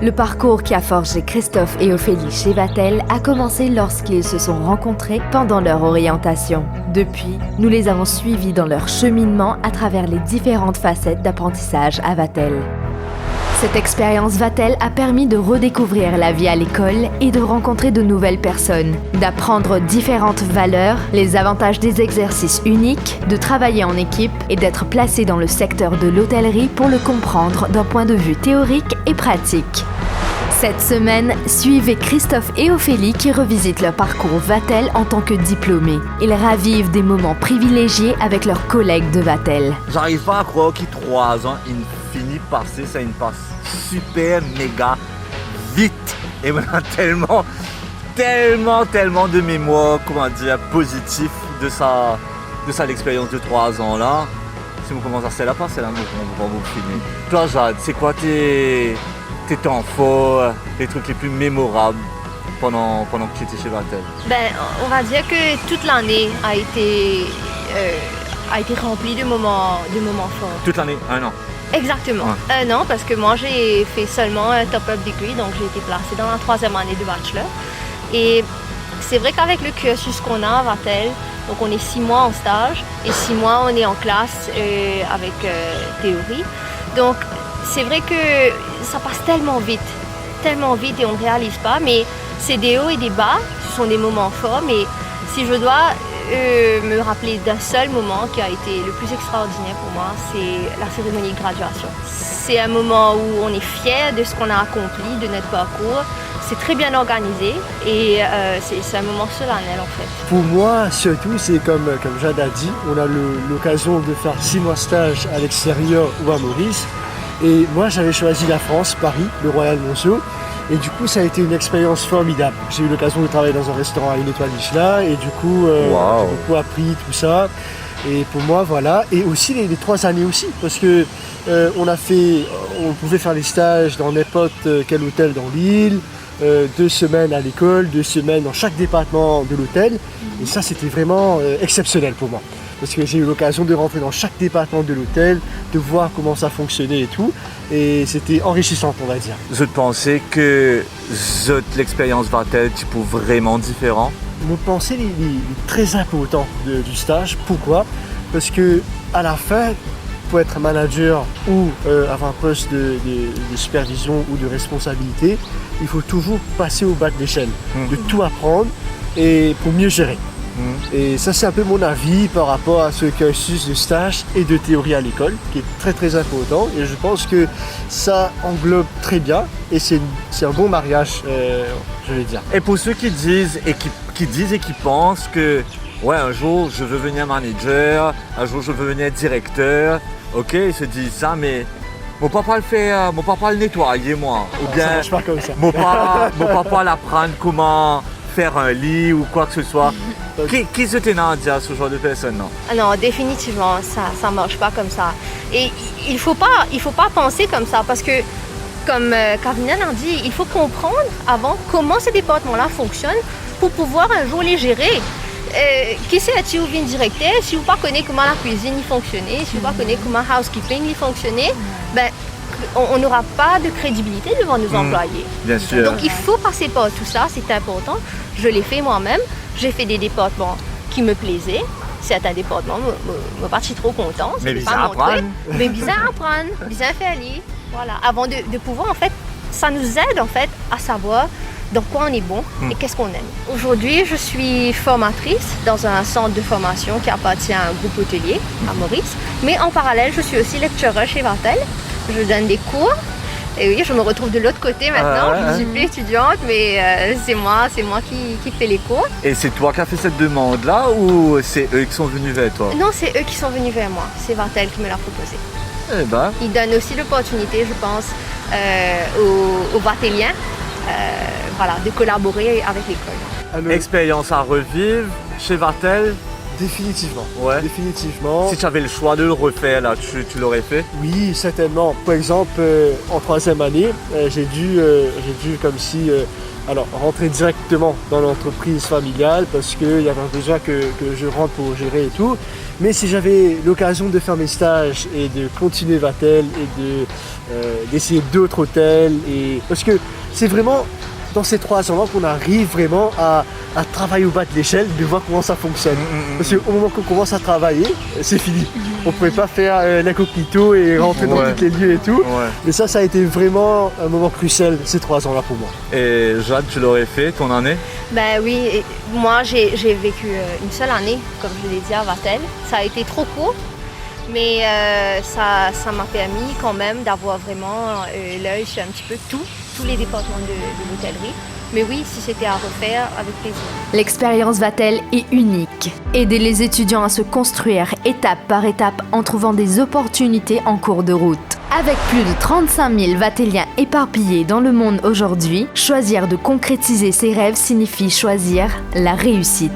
Le parcours qui a forgé Christophe et Ophélie chez Vatel a commencé lorsqu'ils se sont rencontrés pendant leur orientation. Depuis, nous les avons suivis dans leur cheminement à travers les différentes facettes d'apprentissage à Vatel. Cette expérience Vatel a permis de redécouvrir la vie à l'école et de rencontrer de nouvelles personnes, d'apprendre différentes valeurs, les avantages des exercices uniques, de travailler en équipe et d'être placé dans le secteur de l'hôtellerie pour le comprendre d'un point de vue théorique et pratique. Cette semaine, suivez Christophe et Ophélie qui revisitent leur parcours Vatel en tant que diplômés. Ils ravivent des moments privilégiés avec leurs collègues de Vatel. J'arrive pas à croire qu'il 3 ans, il finit par passer, ça il passe super méga vite. Et maintenant tellement de mémoire, positif de ça l'expérience de 3 ans là. Si on commence à se la passer là, on va vous filmer. Toi Jade, c'est quoi tes temps forts, les trucs les plus mémorables pendant que tu étais chez Vatel? On va dire que toute l'année a été remplie de moments forts. Toute l'année, 1 an? Exactement. Ouais. 1 an parce que moi j'ai fait seulement un top-up degree, donc j'ai été placée dans la 3e année de bachelor. Et c'est vrai qu'avec le cursus qu'on a à Vatel, donc on est 6 mois en stage et 6 mois on est en classe avec théorie. Donc c'est vrai que ça passe tellement vite et on ne réalise pas, mais c'est des hauts et des bas, ce sont des moments forts, mais si je dois me rappeler d'un seul moment qui a été le plus extraordinaire pour moi, c'est la cérémonie de graduation. C'est un moment où on est fier de ce qu'on a accompli, de notre parcours. C'est très bien organisé et c'est un moment solennel en fait. Pour moi, surtout, c'est comme Jade a dit, on a l'occasion de faire 6 mois de stage à l'extérieur ou à Maurice. Et moi, j'avais choisi la France, Paris, le Royal Monceau. Et du coup, ça a été une expérience formidable. J'ai eu l'occasion de travailler dans un restaurant à 1 étoile Michelin et du coup, j'ai beaucoup appris tout ça. Et pour moi, voilà. Et aussi les 3 années aussi, parce que on pouvait faire les stages dans n'importe quel hôtel dans l'île, 2 semaines à l'école, 2 semaines dans chaque département de l'hôtel. Et ça, c'était vraiment exceptionnel pour moi. Parce que j'ai eu l'occasion de rentrer dans chaque département de l'hôtel, de voir comment ça fonctionnait et tout. Et c'était enrichissant, on va dire. Je pensais que l'expérience Vatel, tu peux vraiment différent. Mon pensée est très important du stage. Pourquoi? Parce que à la fin, pour être manager ou avoir un poste de supervision ou de responsabilité, il faut toujours passer au bas de l'échelle, de tout apprendre et pour mieux gérer. Et ça, c'est un peu mon avis par rapport à ce cursus de stage et de théorie à l'école, qui est très très important. Et je pense que ça englobe très bien et c'est un bon mariage, je vais dire. Et pour ceux qui disent et qui pensent que ouais, un jour je veux devenir manager, un jour je veux devenir directeur, ok, ils se disent ça, mais mon papa le fait, mon papa le nettoyer moi. Ou bien ça marche pas comme ça. Mon papa l'apprendre comment faire un lit ou quoi que ce soit. Qui se tenait à dire à ce genre de personnes, non? Non, définitivement, ça marche pas comme ça. Et il faut pas penser comme ça parce que, comme Carmina l'a dit, il faut comprendre avant comment ces départements-là fonctionnent pour pouvoir un jour les gérer. Qui sait si vous venez directeur, si vous ne connaissez pas comment la cuisine fonctionnait, si vous ne connaissez pas comment le housekeeping fonctionnait, on n'aura pas de crédibilité devant nos employés. Bien sûr. Donc il faut passer par tout ça, c'est important. Je l'ai fait moi-même. J'ai fait des départements qui me plaisaient. Certains départements me pas trop content. Mais bizarre à prendre. Mais bizarre à prendre, bizarre à faire. Voilà. Avant de pouvoir, en fait, ça nous aide en fait à savoir dans quoi on est bon et qu'est-ce qu'on aime. Aujourd'hui, je suis formatrice dans un centre de formation qui appartient à un groupe hôtelier à Maurice. Mais en parallèle, je suis aussi lecturer chez Vatel. Je donne des cours. Et oui, je me retrouve de l'autre côté maintenant. Je ne suis plus étudiante, mais c'est moi qui fais les cours. Et c'est toi qui as fait cette demande-là ou c'est eux qui sont venus vers toi? Non, c'est eux qui sont venus vers moi. C'est Vatel qui me l'a proposé. Eh ben. Ils donnent aussi l'opportunité, je pense, aux Vatéliens de collaborer avec l'école. Expérience à revivre chez Vatel? Définitivement. Ouais. Définitivement. Si tu avais le choix de le refaire, là, tu l'aurais fait? Oui, certainement. Par exemple, en 3e année, j'ai dû comme si rentrer directement dans l'entreprise familiale parce qu'il y avait un besoin que je rentre pour gérer et tout. Mais si j'avais l'occasion de faire mes stages et de continuer Vatel et d'essayer d'autres hôtels, parce que c'est vraiment dans ces 3 ans-là qu'on arrive vraiment à travailler au bas de l'échelle, de voir comment ça fonctionne. Parce qu'au moment qu'on commence à travailler, c'est fini. On ne pouvait pas faire l'incognito et rentrer dans tous les lieux et tout. Ouais. Mais ça a été vraiment un moment crucial ces 3 ans-là pour moi. Et Jade, tu l'aurais fait ton année? Ben oui, et moi j'ai vécu une seule année, comme je l'ai dit à Vatel. Ça a été trop court, mais ça m'a permis quand même d'avoir vraiment l'œil sur un petit peu tous les départements de l'hôtellerie. Mais oui, si c'était à refaire, avec plaisir. L'expérience Vatel est unique. Aider les étudiants à se construire étape par étape en trouvant des opportunités en cours de route. Avec plus de 35 000 Vatéliens éparpillés dans le monde aujourd'hui, choisir de concrétiser ses rêves signifie choisir la réussite.